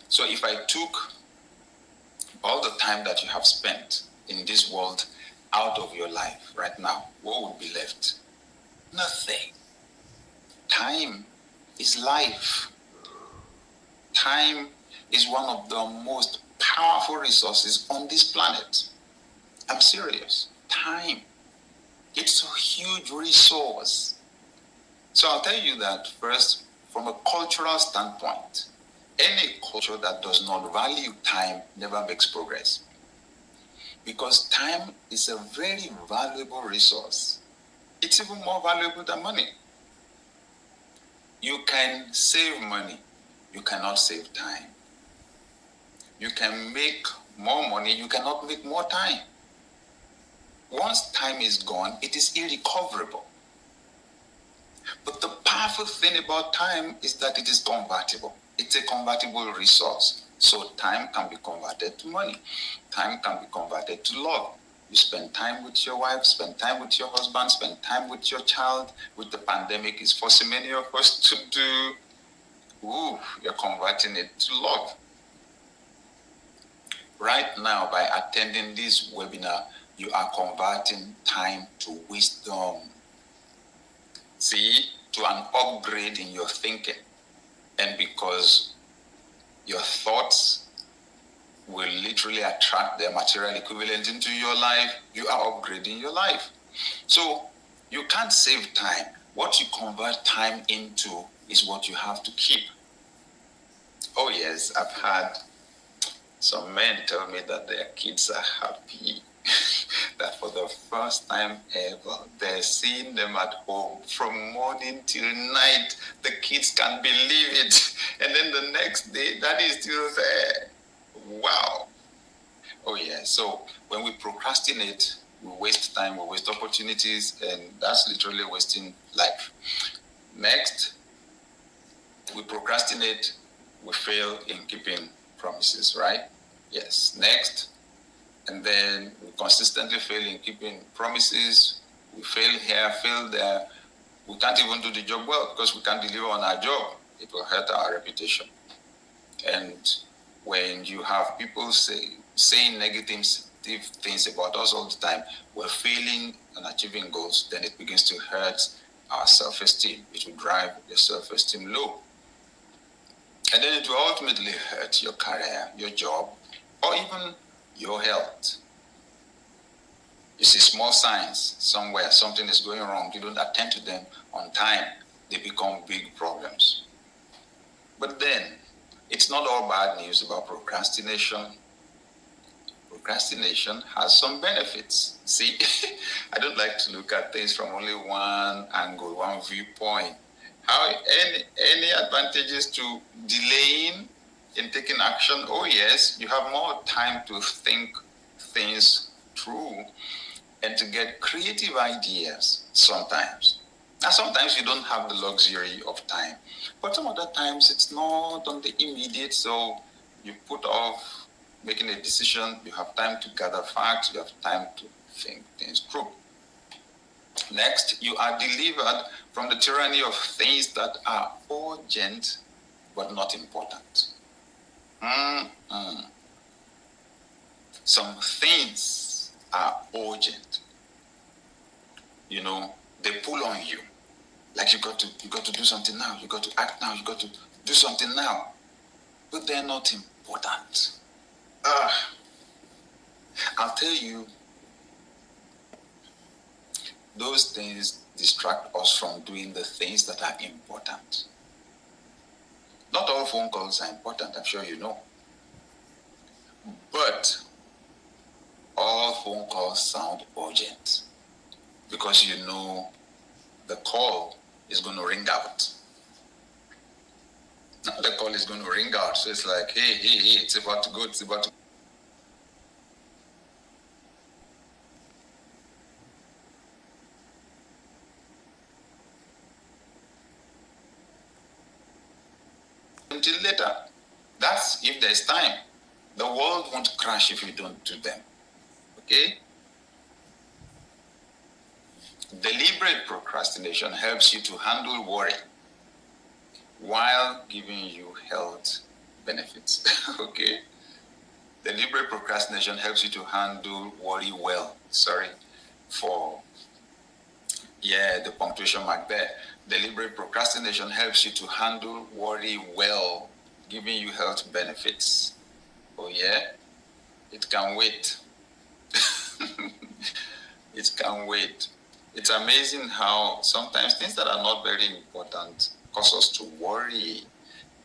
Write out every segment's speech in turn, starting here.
So if I took all the time that you have spent in this world out of your life right now, what would be left? Nothing. Time is life. Time is one of the most powerful resources on this planet. I'm serious. Time. It's a huge resource. So I'll tell you that first, from a cultural standpoint, any culture that does not value time never makes progress. Because time is a very valuable resource. It's even more valuable than money. You can save money. You cannot save time. You can make more money. You cannot make more time. Once time is gone, it is irrecoverable. But the powerful thing about time is that it is convertible. It's a convertible resource. So time can be converted to money. Time can be converted to love. You spend time with your wife, spend time with your husband, spend time with your child. With the pandemic is forcing many of us to do. You're converting it to love. Right now, by attending this webinar, you are converting time to wisdom. See, to an upgrade in your thinking. And because your thoughts will literally attract their material equivalent into your life, you are upgrading your life. So you can't save time. What you convert time into is what you have to keep. Oh yes, I've had some men tell me that their kids are happy. That for the first time ever, they're seeing them at home from morning till night. The kids can't believe it. And then the next day, daddy is still there. Wow. Oh yeah, so when we procrastinate, we waste time, we waste opportunities, and that's literally wasting life. Next, we procrastinate, we fail in keeping promises, right? Yes. Next, and then we consistently fail in keeping promises. We fail here, fail there. We can't even do the job well because we can't deliver on our job. It will hurt our reputation. And when you have people saying negative things about us all the time, we're failing and achieving goals, then it begins to hurt our self-esteem. It will drive your self-esteem low. And then it will ultimately hurt your career, your job, or even your health. You see small signs somewhere, something is going wrong, you don't attend to them on time, they become big problems. But then, it's not all bad news about procrastination. Procrastination has some benefits. See, I don't like to look at things from only one angle, one viewpoint. Any advantages to delaying in taking action? Oh yes, you have more time to think things through and to get creative ideas sometimes. Now sometimes you don't have the luxury of time, but some other times it's not on the immediate, so you put off making a decision, you have time to gather facts, you have time to think things through. Next, you are delivered from the tyranny of things that are urgent but not important. Some things are urgent. You know, they pull on you. Like you got to do something now, you got to act now, you got to do something now. But they're not important. I'll tell you, those things distract us from doing the things that are important. Not all phone calls are important, I'm sure you know. But all phone calls sound urgent because you know the call is going to ring out. Now the call is going to ring out, so it's like, hey, it's about to go, it's about to go. Until later. That's if there's time. The world won't crash if you don't do them. Okay? Deliberate procrastination helps you to handle worry while giving you health benefits. Okay? Deliberate procrastination helps you to handle worry well. Sorry for, the punctuation mark there. Deliberate procrastination helps you to handle worry well, giving you health benefits. Oh, yeah? It can wait. It can wait. It's amazing how sometimes things that are not very important cause us to worry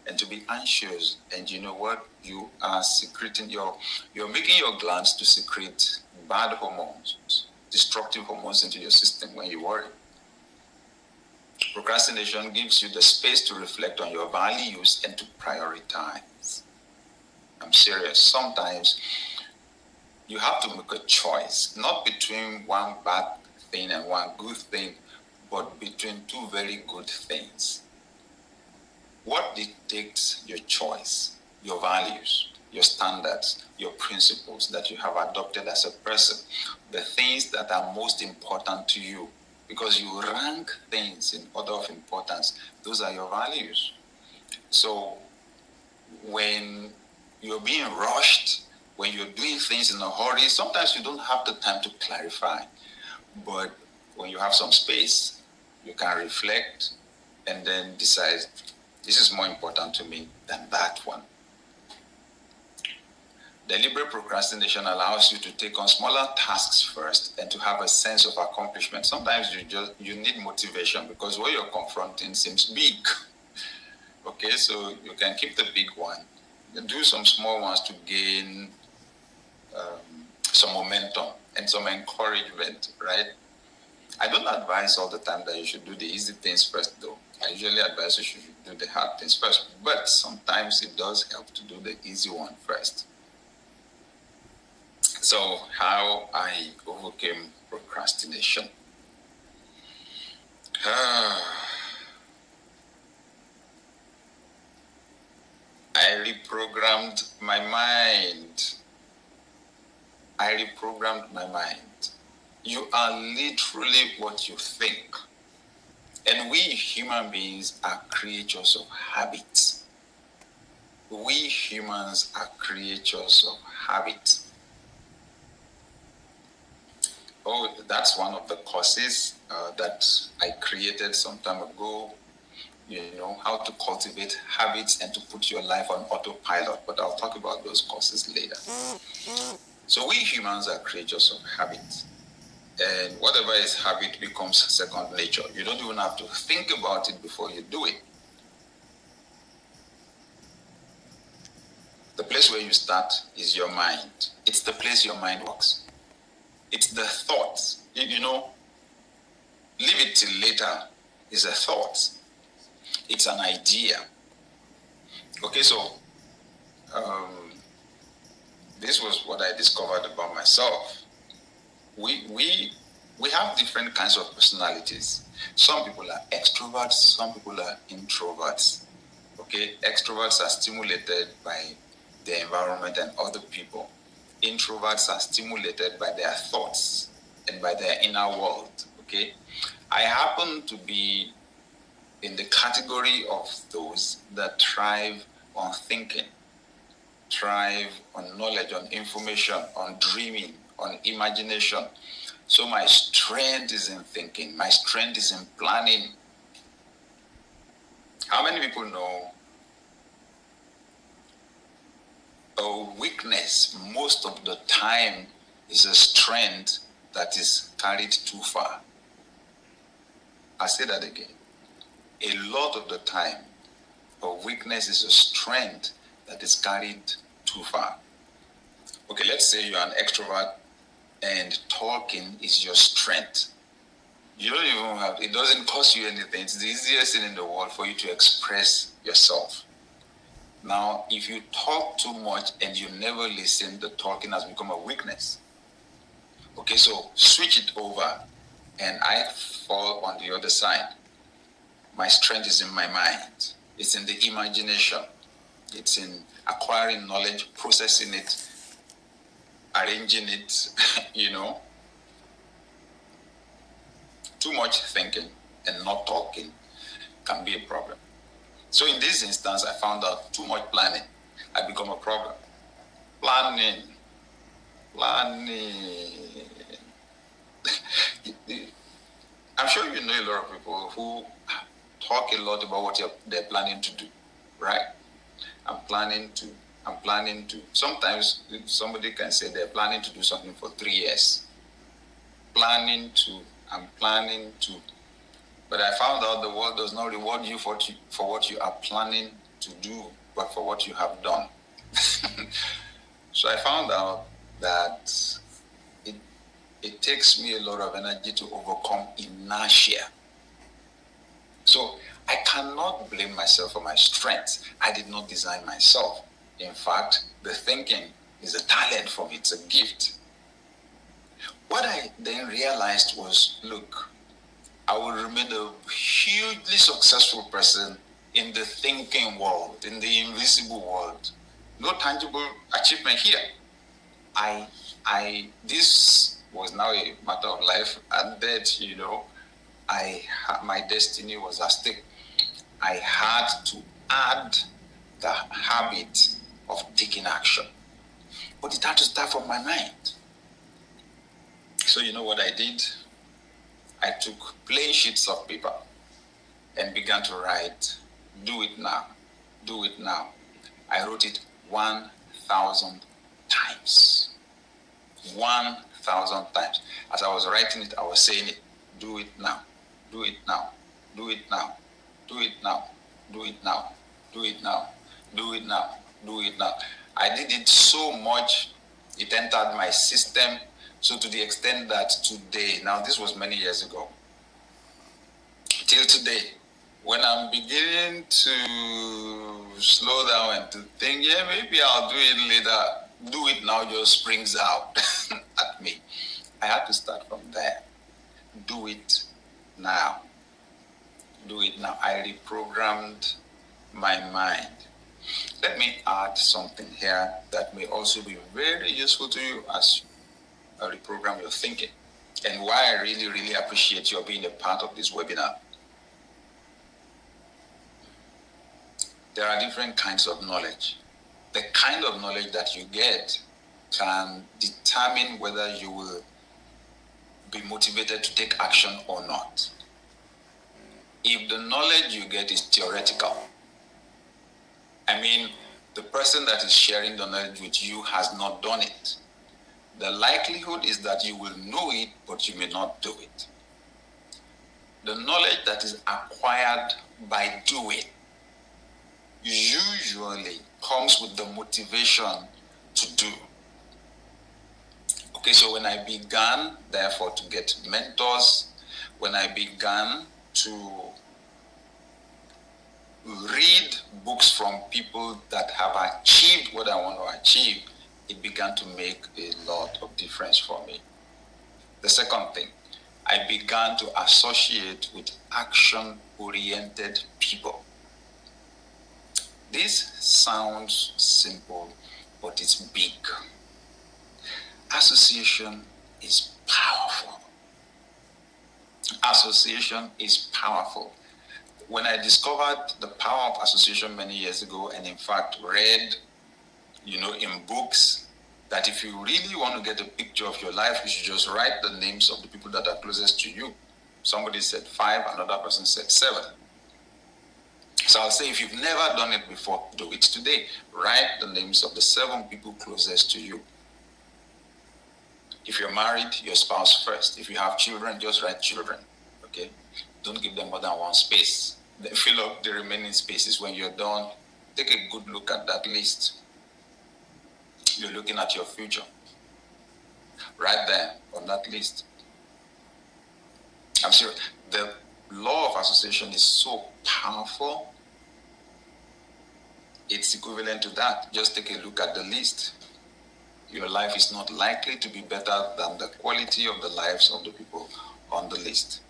and to be anxious. And you know what? You are secreting you're making your glands to secrete bad hormones, destructive hormones into your system when you worry. Procrastination gives you the space to reflect on your values and to prioritize. I'm serious. Sometimes you have to make a choice, not between one bad thing and one good thing, but between two very good things. What dictates your choice? Your values, your standards, your principles that you have adopted as a person, the things that are most important to you, because you rank things in order of importance. Those are your values. So when you're being rushed, when you're doing things in a hurry, sometimes you don't have the time to clarify. But when you have some space, you can reflect and then decide, this is more important to me than that one. Deliberate procrastination allows you to take on smaller tasks first and to have a sense of accomplishment. Sometimes you need motivation because what you're confronting seems big. Okay, so you can keep the big one. You do some small ones to gain some momentum and some encouragement, right? I don't advise all the time that you should do the easy things first, though. I usually advise you should do the hard things first, but sometimes it does help to do the easy one first. So, how I overcame procrastination. I reprogrammed my mind. You are literally what you think. And we human beings are creatures of habit. We humans are creatures of habit. Oh, that's one of the courses that I created some time ago. You know, how to cultivate habits and to put your life on autopilot. But I'll talk about those courses later. So we humans are creatures of habit. And whatever is habit becomes second nature. You don't even have to think about it before you do it. The place where you start is your mind. It's the place your mind works. It's the thoughts. You know, leave it till later is a thought. It's an idea. Okay, so this was what I discovered about myself. We have different kinds of personalities. Some people are extroverts, some people are introverts. Okay, extroverts are stimulated by their environment and other people. Introverts are stimulated by their thoughts and by their inner world. Okay, I happen to be in the category of those that thrive on thinking, thrive on knowledge, on information, on dreaming, on imagination. So my strength is in thinking. My strength is in planning. How many people know a weakness most of the time is a strength that is carried too far? I'll say that again. A lot of the time, a weakness is a strength that is carried too far. Okay, let's say you're an extrovert and talking is your strength. You don't even have, it doesn't cost you anything. It's the easiest thing in the world for you to express yourself. Now, if you talk too much and you never listen, the talking has become a weakness. Okay, so switch it over and I fall on the other side. My strength is in my mind. It's in the imagination. It's in acquiring knowledge, processing it, arranging it, you know. Too much thinking and not talking can be a problem. So in this instance, I found out too much planning. I become a problem. Planning. I'm sure you know a lot of people who talk a lot about what they're planning to do, right? I'm planning to. Sometimes somebody can say they're planning to do something for 3 years. I'm planning to. But I found out the world does not reward you for what you are planning to do, but for what you have done. So I found out that it takes me a lot of energy to overcome inertia. So I cannot blame myself for my strengths. I did not design myself. In fact, the thinking is a talent for me. It's a gift. What I then realized was, look, I will remain a hugely successful person in the thinking world, in the invisible world. No tangible achievement here. This was now a matter of life and death, my destiny was at stake. I had to add the habit of taking action. But it had to start from my mind. So you know what I did? I took plain sheets of paper and began to write, do it now, do it now. I wrote it 1,000 times. 1,000 times. As I was writing it, I was saying it, do it now, do it now, do it now, do it now, do it now, do it now, do it now, do it now. I did it so much, it entered my system. So to the extent that today, now this was many years ago, till today, when I'm beginning to slow down and to think, yeah, maybe I'll do it later, do it now just springs out at me. I had to start from there. Do it now. Do it now. I reprogrammed my mind. Let me add something here that may also be very useful to you as you reprogram your thinking, and why I really, really appreciate your being a part of this webinar. There are different kinds of knowledge. The kind of knowledge that you get can determine whether you will be motivated to take action or not. If the knowledge you get is theoretical, I mean, the person that is sharing the knowledge with you has not done it, the likelihood is that you will know it, but you may not do it. The knowledge that is acquired by doing usually comes with the motivation to do. Okay, so when I began, therefore, to get mentors, when I began to read books from people that have achieved what I want to achieve, it began to make a lot of difference for me. The second thing, I began to associate with action-oriented people. This sounds simple, but it's big. Association is powerful. Association is powerful. When I discovered the power of association many years ago, and in fact read, in books, that if you really want to get a picture of your life, you should just write the names of the people that are closest to you. Somebody said 5, another person said 7. So I'll say, if you've never done it before, do it today. Write the names of the 7 people closest to you. If you're married, your spouse first. If you have children, just write children, okay? Don't give them more than 1 space. Then fill up the remaining spaces. When you're done, take a good look at that list. You're looking at your future. Right there on that list. I'm serious. The law of association is so powerful. It's equivalent to that. Just take a look at the list. Your life is not likely to be better than the quality of the lives of the people on the list.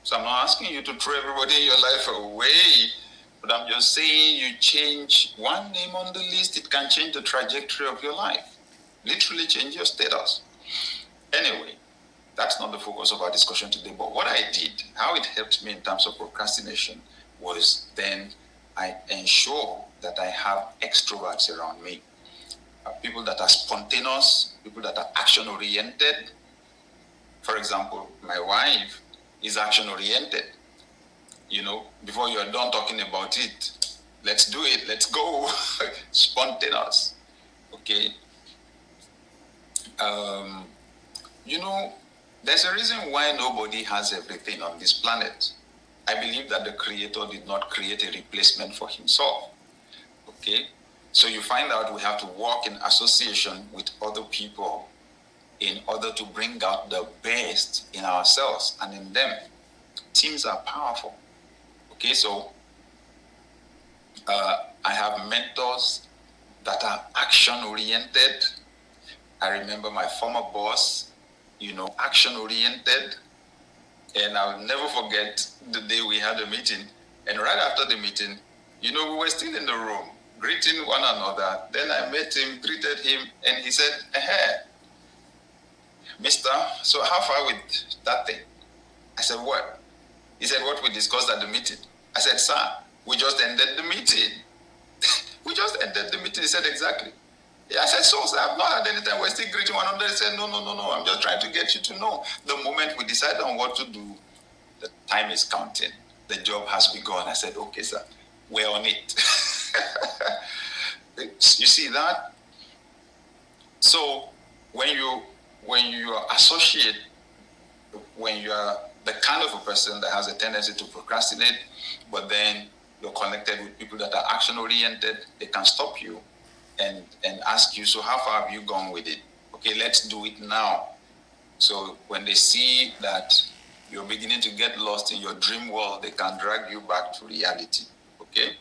So I'm not asking you to throw everybody in your life away, but I'm just saying you change one name on the list, it can change the trajectory of your life. Literally change your status. Anyway, that's not the focus of our discussion today, but what I did, how it helped me in terms of procrastination, was then I ensure that I have extroverts around me. People that are spontaneous, people that are action-oriented. For example, my wife is action-oriented. Before you're done talking about it, let's do it, let's go. Spontaneous. Okay. There's a reason why nobody has everything on this planet. I believe that the Creator did not create a replacement for himself. Okay? So you find out we have to work in association with other people in order to bring out the best in ourselves and in them. Teams are powerful. Okay, so I have mentors that are action-oriented. I remember my former boss, action-oriented. And I'll never forget the day we had a meeting. And right after the meeting, we were still in the room, greeting one another. Then I met him, greeted him, and he said, Mister, so how far with that thing? I said, what? He said, what we discussed at the meeting. I said, sir, we just ended the meeting. We just ended the meeting. He said, exactly. I said, so sir, I've not had any time. We're still greeting one another. He said, no. I'm just trying to get you to know. The moment we decide on what to do, the time is counting. The job has begun. I said, okay, sir, we're on it. You see that? So when you associate, when you are the kind of a person that has a tendency to procrastinate, but then you're connected with people that are action-oriented, they can stop you and ask you, so how far have you gone with it? Okay, let's do it now. So when they see that you're beginning to get lost in your dream world, they can drag you back to reality. Okay?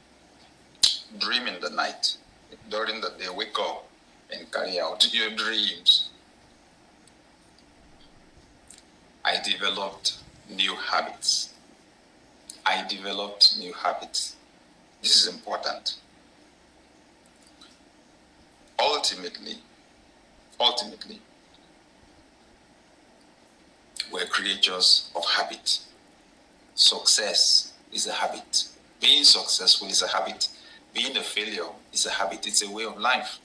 Dream in the night. During the day, wake up and carry out your dreams. I developed new habits. This is important. Ultimately, we're creatures of habit. Success is a habit. Being successful is a habit. Being a failure is a habit. It's a way of life.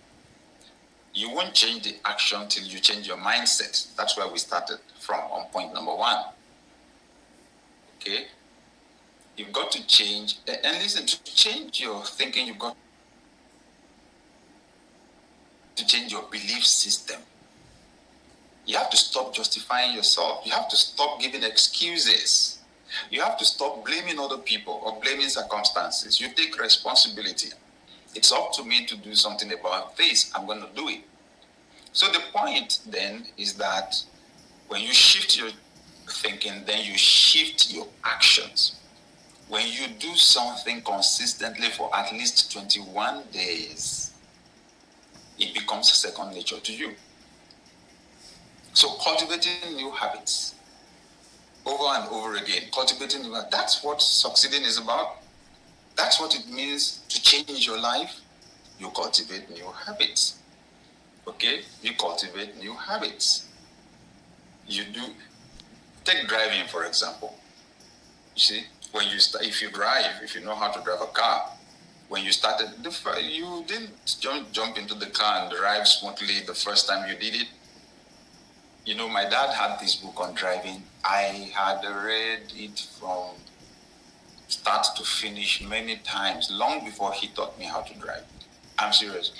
You won't change the action till you change your mindset. That's where we started from on point number 1. Okay? You've got to change, and listen, to change your thinking, you've got to change your belief system. You have to stop justifying yourself. You have to stop giving excuses. You have to stop blaming other people or blaming circumstances. You take responsibility. It's up to me to do something about this. I'm going to do it. So the point then is that when you shift your thinking, then you shift your actions. When you do something consistently for at least 21 days, it becomes second nature to you. So cultivating new habits over and over again, that's what succeeding is about. That's what it means to change your life. You cultivate new habits. Okay? You cultivate new habits. You do. Take driving, for example. You see, when you start, if you know how to drive a car, when you started, you didn't jump into the car and drive smoothly the first time you did it. My dad had this book on driving. I had read it from start to finish many times, long before he taught me how to drive. I'm serious.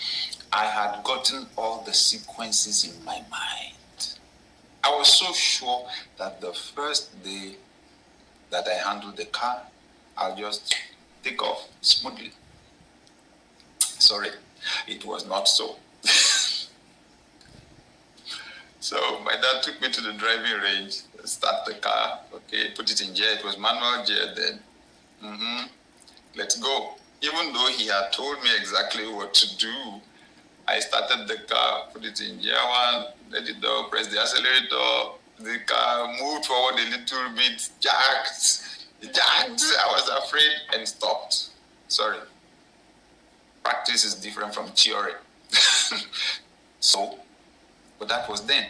I had gotten all the sequences in my mind. I was so sure that the first day that I handled the car, I'll just take off smoothly. Sorry, it was not so. So my dad took me to the driving range, start the car, okay, put it in gear. It was manual gear then. Let's go. Even though he had told me exactly what to do, I started the car, put it in gear 1, let it go, press the accelerator. The car moved forward a little bit, jacked. I was afraid and stopped. Sorry. Practice is different from theory. But that was then.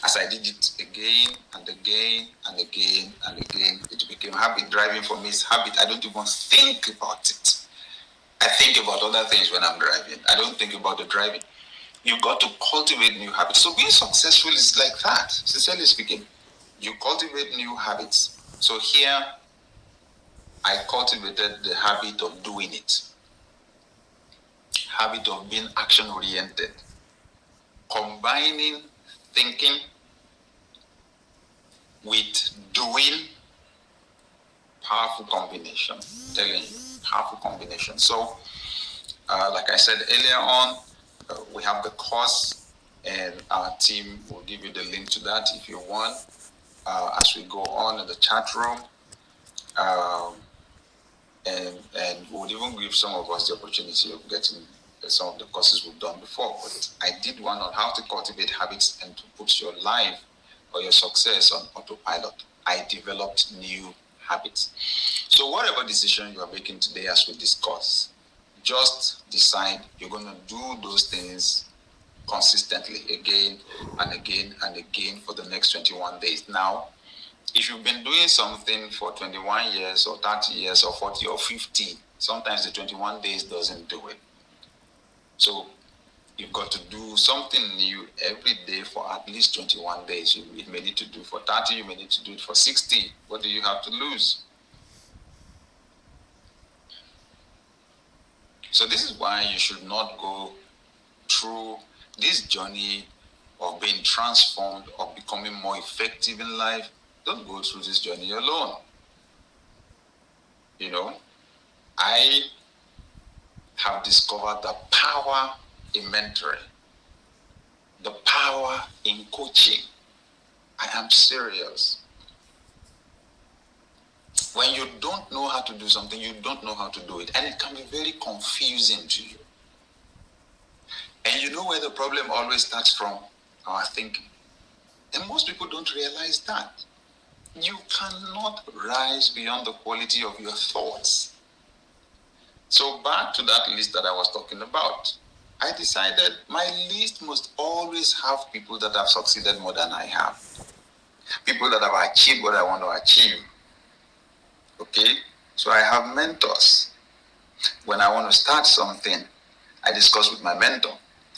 As I did it again and again and again and again, it became habit. Driving for me is habit. I don't even think about it. I think about other things when I'm driving. I don't think about the driving. You've got to cultivate new habits. So being successful is like that, sincerely speaking. You cultivate new habits. So here, I cultivated the habit of doing it. Habit of being action-oriented. Combining thinking with doing, powerful combination. I'm telling you, powerful combination. So, like I said earlier on, we have the course, and our team will give you the link to that if you want. As we go on in the chat room, and we'll even give some of us the opportunity of getting some of the courses we've done before. But I did one on how to cultivate habits and to put your life or your success on autopilot. I developed new habits. So whatever decision you are making today as we discuss, just decide you're going to do those things consistently again and again and again for the next 21 days. Now, if you've been doing something for 21 years or 30 years or 40 or 50, sometimes the 21 days doesn't do it. So you've got to do something new every day for at least 21 days. You may need to do for 30, you may need to do it for 60. What do you have to lose? So this is why you should not go through this journey of being transformed, of becoming more effective in life. Don't go through this journey alone. You know, I have discovered the power in mentoring, the power in coaching. I am serious. When you don't know how to do something, you don't know how to do it. And it can be very confusing to you. And you know where the problem always starts from? Our thinking. And most people don't realize that. You cannot rise beyond the quality of your thoughts. So back to that list that I was talking about. I decided my list must always have people that have succeeded more than I have. People that have achieved what I want to achieve. Okay? So I have mentors. When I want to start something, I discuss with my mentor.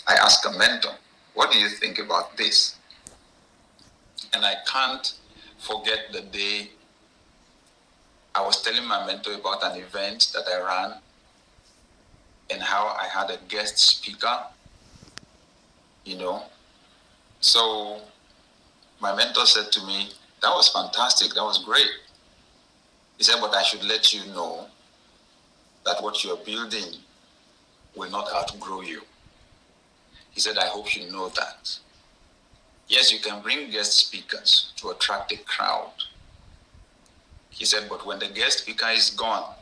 I ask a mentor, what do you think about this? And I can't forget the day I was telling my mentor about an event that I ran and how I had a guest speaker, you know. So my mentor said to me, that was fantastic, that was great. He said, but I should let you know that what you're building will not outgrow you. He said, I hope you know that. Yes, you can bring guest speakers to attract a crowd. He said, but when the guest speaker is gone,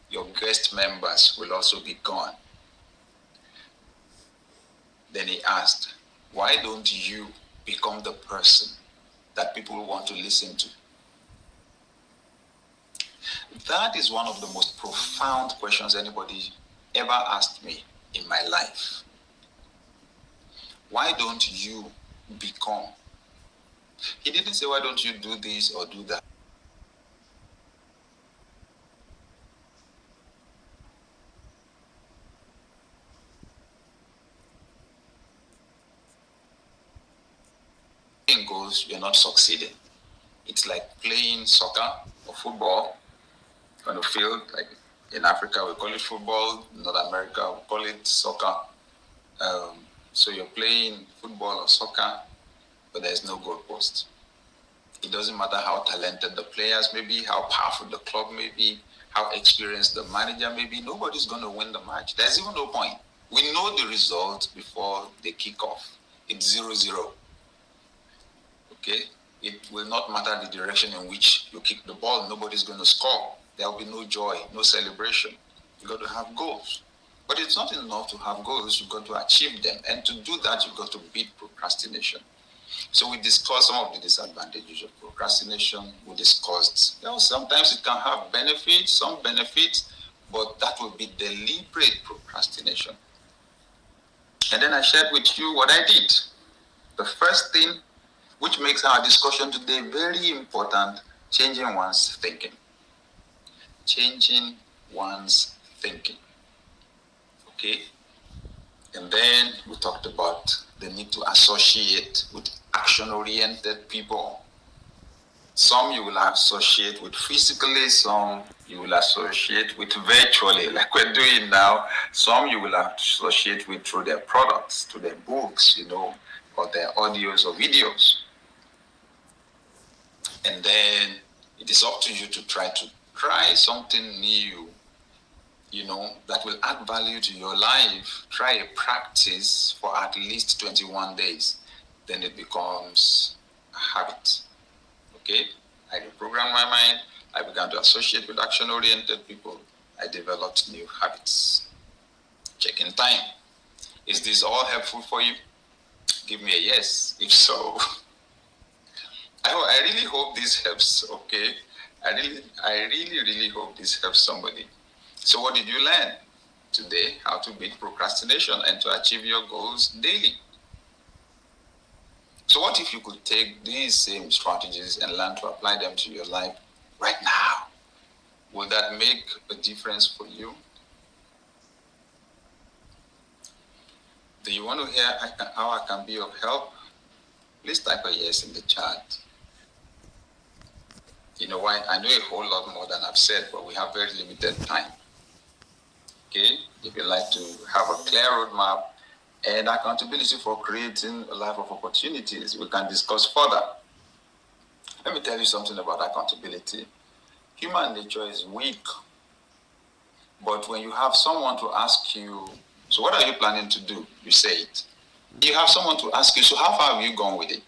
your guest members will also be gone. Then he asked, why don't you become the person that people want to listen to? That is one of the most profound questions anybody ever asked me in my life. Why don't you become? He didn't say, why don't you do this or do that? Goes, you're not succeeding. It's like playing soccer or football on the field. Like in Africa, we call it football. In North America, we call it soccer. So you're playing football or soccer, but there's no goalpost. It doesn't matter how talented the players may be, how powerful the club may be, how experienced the manager may be. Nobody's going to win the match. There's even no point. We know the result before they kick off. It's 0-0. Okay? It will not matter the direction in which you kick the ball. Nobody's going to score. There will be no joy, no celebration. You've got to have goals. But it's not enough to have goals. You've got to achieve them. And to do that, you've got to beat procrastination. So we discussed some of the disadvantages of procrastination. We discussed, sometimes it can have benefits, some benefits, but that will be deliberate procrastination. And then I shared with you what I did. The first thing, which makes our discussion today very important, changing one's thinking. Changing one's thinking. Okay? And then we talked about the need to associate with action-oriented people. Some you will associate with physically, some you will associate with virtually, like we're doing now. Some you will associate with through their products, through their books, or their audios or videos. And then it is up to you to try something new, that will add value to your life. Try a practice for at least 21 days. Then it becomes a habit. Okay? I reprogrammed my mind. I began to associate with action-oriented people. I developed new habits. Check-in time. Is this all helpful for you? Give me a yes. If so, I really hope this helps, okay? I really hope this helps somebody. So what did you learn today? How to beat procrastination and to achieve your goals daily. So what if you could take these same strategies and learn to apply them to your life right now? Will that make a difference for you? Do you want to hear how I can be of help? Please type a yes in the chat. You know why? I know a whole lot more than I've said, but we have very limited time. Okay? If you'd like to have a clear roadmap and accountability for creating a life of opportunities, we can discuss further. Let me tell you something about accountability. Human nature is weak. But when you have someone to ask you, so what are you planning to do? You say it. You have someone to ask you, so how far have you gone with it?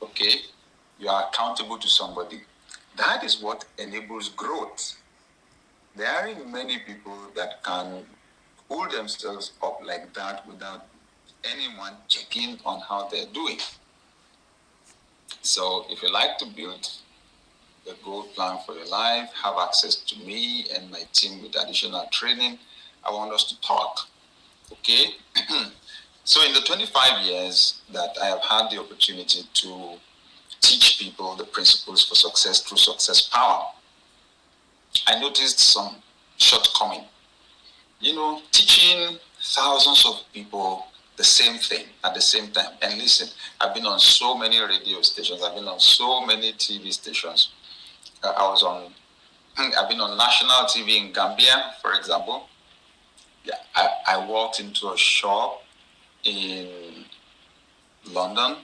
Okay? You are accountable to somebody. That is what enables growth. There aren't many people that can pull themselves up like that without anyone checking on how they're doing. So if you like to build a goal plan for your life, have access to me and my team with additional training, I want us to talk. Okay? So in the 25 years that I have had the opportunity to teach people the principles for success through Success Power, I noticed some shortcoming. Teaching thousands of people the same thing at the same time. And listen, I've been on so many radio stations. I've been on so many TV stations. I've been on national TV in Gambia, for example. Yeah, I walked into a shop in London.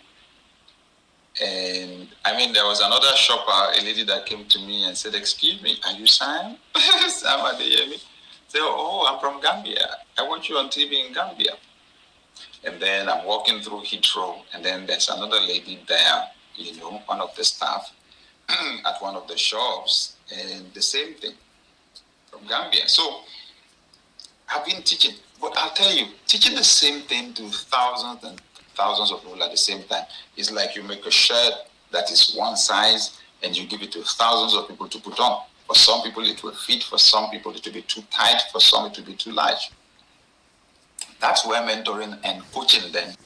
And there was another shopper, a lady that came to me and said, "Excuse me, are you Sam?" Sam Adeyemi. Say, "Oh, I'm from Gambia. I watch you on TV in Gambia." And then I'm walking through Heathrow, and then there's another lady there, one of the staff at one of the shops, and the same thing, from Gambia. So I've been teaching, but I'll tell you, teaching the same thing to thousands and thousands of people at the same time is like you make a shirt that is one size and you give it to thousands of people to put on. For some people it will fit, for some people it will be too tight, for some it will be too large. That's where mentoring and coaching then